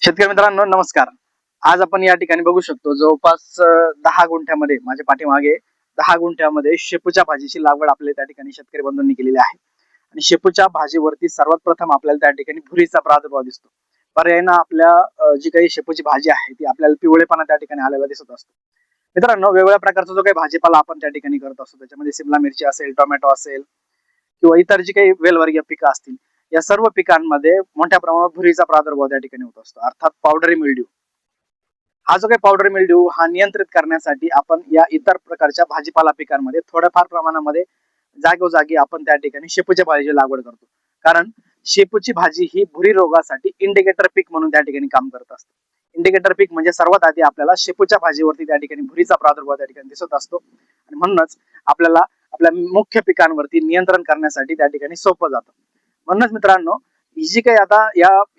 शेतकरी मित्रांनो नमस्कार. आज आपण या ठिकाणी बघू शकतो जवळपास 10 गुंठ्यामध्ये माझ्या पाठीमागे 10 गुंठ्यामध्ये शेपूच्या भाजीची लागवड आपल्या त्या ठिकाणी शेतकरी बंधूंनी केलेली आहे. आणि शेपूच्या भाजीवरती सर्वात प्रथम आपल्याला त्या ठिकाणी भुरीचा प्रादुर्भाव दिसतो. पर्यायीने आपल्या जी काही शेपूची भाजी आहे ती आपल्याला पिवळेपणा त्या ठिकाणी आलेला दिसत असतो. मित्रांनो वेगवेगळ्या प्रकारचा जो काही भाजीपाला आपण त्या ठिकाणी करत असतो त्याच्यामध्ये सिमला मिरची असेल, टोमॅटो असेल किंवा इतर जी काही वेलवर्गीय पिकं असतील, या सर्व पिकांमध्ये मोठ्या प्रमाणात भुरीचा प्रादुर्भाव त्या ठिकाणी होत असतो, अर्थात पावडरी मिल्ड्यू. हा जो काही पावडर मिल्ड्यू हा नियंत्रित करण्यासाठी आपण या इतर प्रकारच्या भाजीपाला पिकांमध्ये थोड्याफार प्रमाणामध्ये जागोजागी आपण त्या ठिकाणी शेपूच्या भाजीची लागवड करतो. कारण शेपूची भाजी ही भुरी रोगासाठी इंडिकेटर पीक म्हणून त्या ठिकाणी काम करत असते. इंडिकेटर पीक म्हणजे सर्वात आधी आपल्याला शेपूच्या भाजीवरती त्या ठिकाणी भुरीचा प्रादुर्भाव त्या ठिकाणी दिसत असतो आणि म्हणूनच आपल्याला आपल्या मुख्य पिकांवरती नियंत्रण करण्यासाठी त्या ठिकाणी सोपं जातं. म्हणूनच मित्रांनो ही जी काही आता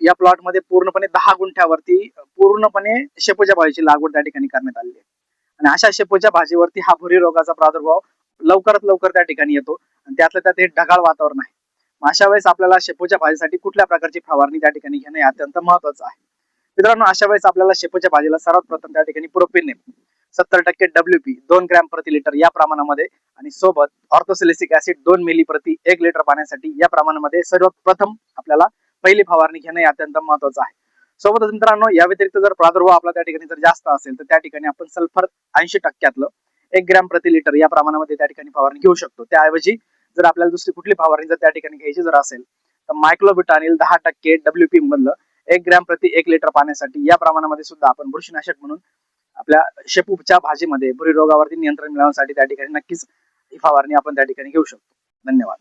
या प्लॉट मध्ये पूर्णपणे 10 गुंठ्यावरती पूर्णपणे शेपूच्या भाजीची लागवड त्या ठिकाणी करण्यात आलेली आहे. आणि अशा शेपूच्या भाजीवरती हा भुरी रोगाचा प्रादुर्भाव लवकरात लवकर त्या ठिकाणी येतो आणि त्यातल्या त्यात हे ढगाळ वातावरण आहे. अशा वेळेस आपल्याला शेपूच्या भाजीसाठी कुठल्या प्रकारची फवारणी त्या ठिकाणी घेणे अत्यंत महत्वाचं आहे. मित्रांनो अशा वेळेस आपल्याला शेपूच्या भाजीला सर्वात प्रथम त्या ठिकाणी प्रोपिनेम 70% WP 2 ग्रॅम प्रति लिटर या प्रमाणामध्ये आणि सोबत ऑर्थोसिलिसिक ऍसिड 2 मिली प्रति 1 लिटर पाण्यासाठी या प्रमाणामध्ये सर्वात प्रथम आपल्याला पहिली फवारणी घेणे अत्यंत महत्वाचं आहे. सोबतच मित्रांनो या व्यतिरिक्त जर प्रादुर्भाव आपला त्या ठिकाणी जर जास्त असेल तर त्या ठिकाणी आपण सल्फर 80% 1 ग्रॅम प्रति लिटर या प्रमाणामध्ये त्या ठिकाणी फवारणी घेऊ शकतो. त्याऐवजी जर आपल्याला दुसरी कुठली फवारणी जर त्या ठिकाणी घ्यायची जर असेल तर मायक्लोब्युटानिल 10% WP मधलं 1 ग्रॅम प्रति 1 लिटर पाण्यासाठी या प्रमाणामध्ये सुद्धा आपण बुरशीनाशक म्हणून आपल्या शेपूच्या भाजीमध्ये भुरी रोगावरती नियंत्रण मिळवण्यासाठी त्या ठिकाणी नक्कीच ही फवारणी आपण त्या ठिकाणी घेऊ शकतो. धन्यवाद.